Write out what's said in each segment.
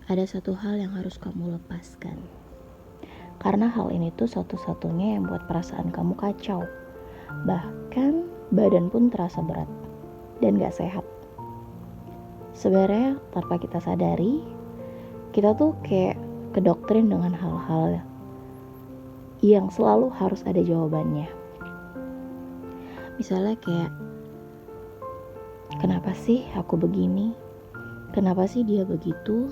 ada satu hal yang harus kamu lepaskan. Karena hal ini tuh satu-satunya yang buat perasaan kamu kacau. Bahkan badan pun terasa berat dan gak sehat. Sebenarnya tanpa kita sadari, kita tuh kayak kedoktrin dengan hal-hal yang selalu harus ada jawabannya. Misalnya kayak, kenapa sih aku begini? Kenapa sih dia begitu?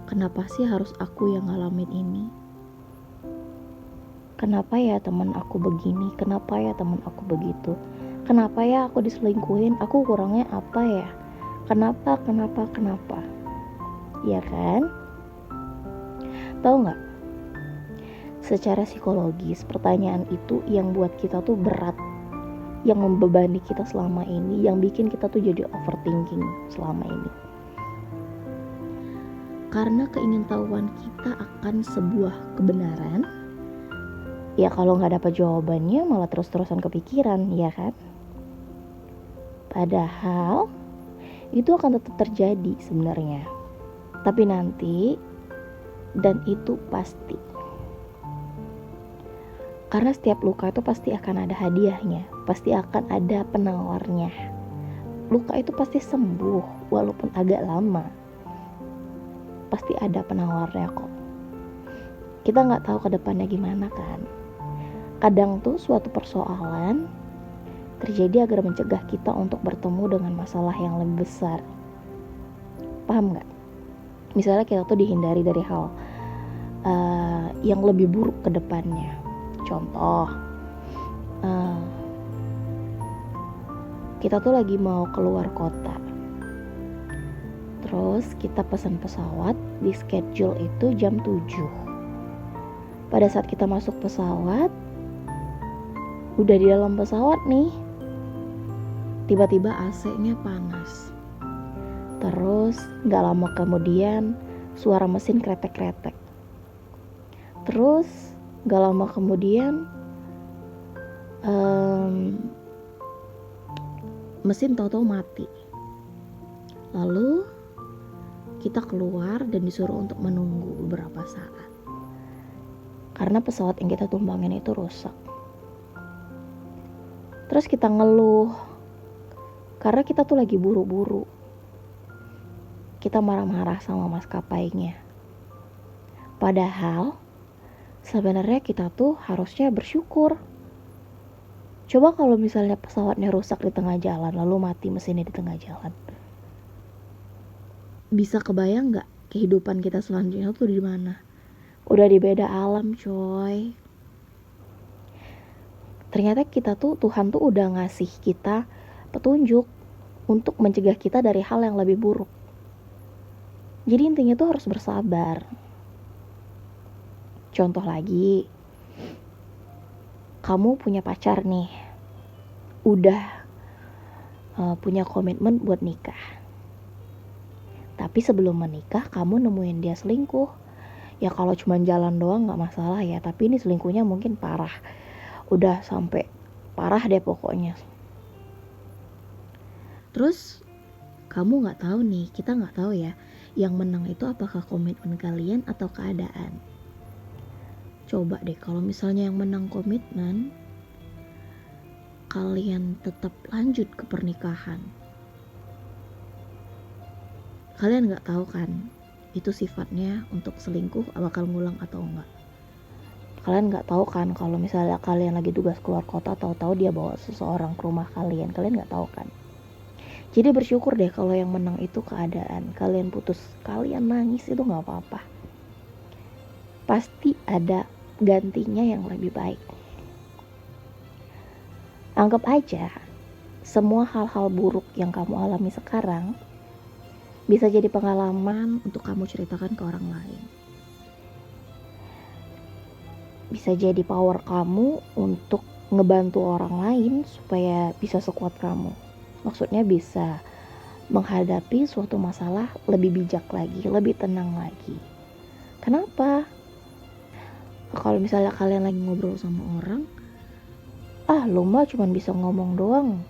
Kenapa sih harus aku yang ngalamin ini? Kenapa ya teman aku begini? Kenapa ya teman aku begitu? Kenapa ya aku diselingkuhin? Aku kurangnya apa ya? Kenapa? Ya kan? Tahu nggak? Secara psikologis, pertanyaan itu yang buat kita tuh berat, yang membebani kita selama ini, yang bikin kita tuh jadi overthinking selama ini. Karena keingintahuan kita akan sebuah kebenaran, ya kalau nggak dapat jawabannya malah terus-terusan kepikiran, ya kan? Padahal itu akan tetap terjadi sebenarnya. Tapi nanti, dan itu pasti. Karena setiap luka itu pasti akan ada hadiahnya, pasti akan ada penawarnya. Luka itu pasti sembuh, walaupun agak lama. Pasti ada penawarnya kok. Kita nggak tahu ke depannya gimana kan. Kadang tuh suatu persoalan terjadi agar mencegah kita untuk bertemu dengan masalah yang lebih besar. Paham nggak? Misalnya kita tuh dihindari dari hal yang lebih buruk ke depannya. Contoh, kita tuh lagi mau keluar kota. Terus kita pesan pesawat, di schedule itu jam 7. Pada saat kita masuk pesawat, udah di dalam pesawat nih, tiba-tiba AC-nya panas. Terus gak lama kemudian suara mesin kretek-kretek. Terus gak lama kemudian mesin tahu-tahu mati. Lalu kita keluar dan disuruh untuk menunggu beberapa saat. Karena pesawat yang kita tumpangin itu rusak. Terus kita ngeluh karena kita tuh lagi buru-buru. Kita marah-marah sama maskapainya. Padahal sebenarnya kita tuh harusnya bersyukur. Coba kalau misalnya pesawatnya rusak di tengah jalan, lalu mati mesinnya di tengah jalan. Bisa kebayang gak kehidupan kita selanjutnya tuh di mana? Udah di beda alam coy. Ternyata kita tuh, Tuhan tuh udah ngasih kita petunjuk untuk mencegah kita dari hal yang lebih buruk. Jadi intinya tuh harus bersabar. Contoh lagi, kamu punya pacar nih, udah punya komitmen buat nikah. Tapi sebelum menikah kamu nemuin dia selingkuh. Ya kalau cuma jalan doang gak masalah ya, tapi ini selingkuhnya mungkin parah. Udah sampai parah deh pokoknya. Terus kamu gak tahu nih, kita gak tahu ya, yang menang itu apakah komitmen kalian atau keadaan. Coba deh kalau misalnya yang menang komitmen, kalian tetap lanjut ke pernikahan. Kalian gak tahu kan itu sifatnya untuk selingkuh bakal ngulang atau enggak. Kalian gak tahu kan kalau misalnya kalian lagi tugas keluar kota, tahu-tahu dia bawa seseorang ke rumah kalian. Kalian gak tahu kan. Jadi bersyukur deh kalau yang menang itu keadaan. Kalian putus, kalian nangis itu gak apa-apa. Pasti ada gantinya yang lebih baik. Anggap aja semua hal-hal buruk yang kamu alami sekarang bisa jadi pengalaman untuk kamu ceritakan ke orang lain. Bisa jadi power kamu untuk ngebantu orang lain supaya bisa sekuat kamu. Maksudnya bisa menghadapi suatu masalah lebih bijak lagi, lebih tenang lagi. Kenapa? Kalau misalnya kalian lagi ngobrol sama orang, lu mah cuma bisa ngomong doang.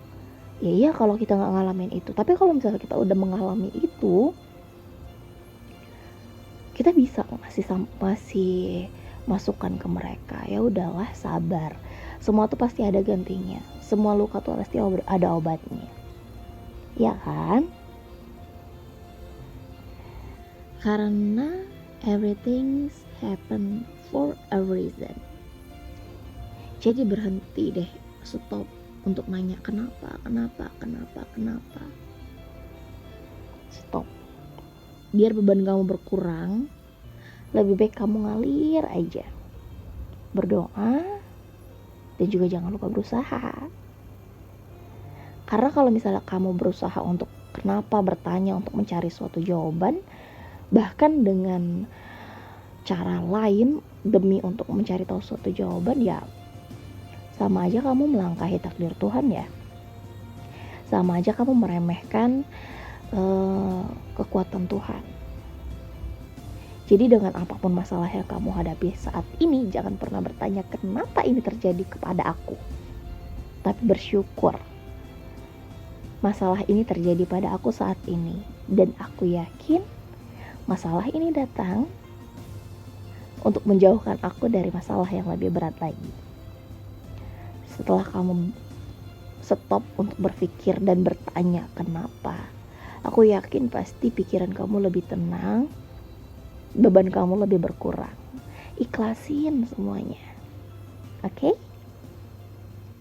Ya iya kalau kita gak ngalamin itu. Tapi kalau misalnya kita udah mengalami itu, kita bisa masih masukan ke mereka, ya udahlah sabar, semua tuh pasti ada gantinya, semua luka tuh pasti ada obatnya, ya kan? Karena everything happen for a reason. Jadi berhenti deh, stop untuk nanya kenapa. Stop. Biar beban kamu berkurang, lebih baik kamu ngalir aja. Berdoa, dan juga jangan lupa berusaha. Karena kalau misalnya kamu berusaha untuk kenapa, bertanya untuk mencari suatu jawaban, bahkan dengan cara lain demi untuk mencari tahu suatu jawaban, ya sama aja kamu melangkahi takdir Tuhan ya. Sama aja kamu meremehkan kekuatan Tuhan. Jadi dengan apapun masalah yang kamu hadapi saat ini, jangan pernah bertanya kenapa ini terjadi kepada aku, tapi bersyukur masalah ini terjadi pada aku saat ini, dan aku yakin masalah ini datang untuk menjauhkan aku dari masalah yang lebih berat lagi. Setelah kamu stop untuk berpikir dan bertanya kenapa, aku yakin pasti pikiran kamu lebih tenang, beban kamu lebih berkurang. Ikhlasin semuanya, oke?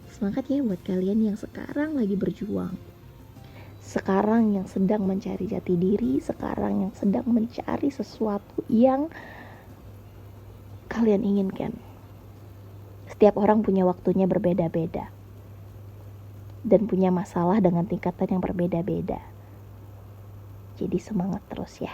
Semangat ya buat kalian yang sekarang lagi berjuang, sekarang yang sedang mencari jati diri, sekarang yang sedang mencari sesuatu yang kalian inginkan. Setiap orang punya waktunya berbeda-beda dan punya masalah dengan tingkatan yang berbeda-beda. Jadi semangat terus ya.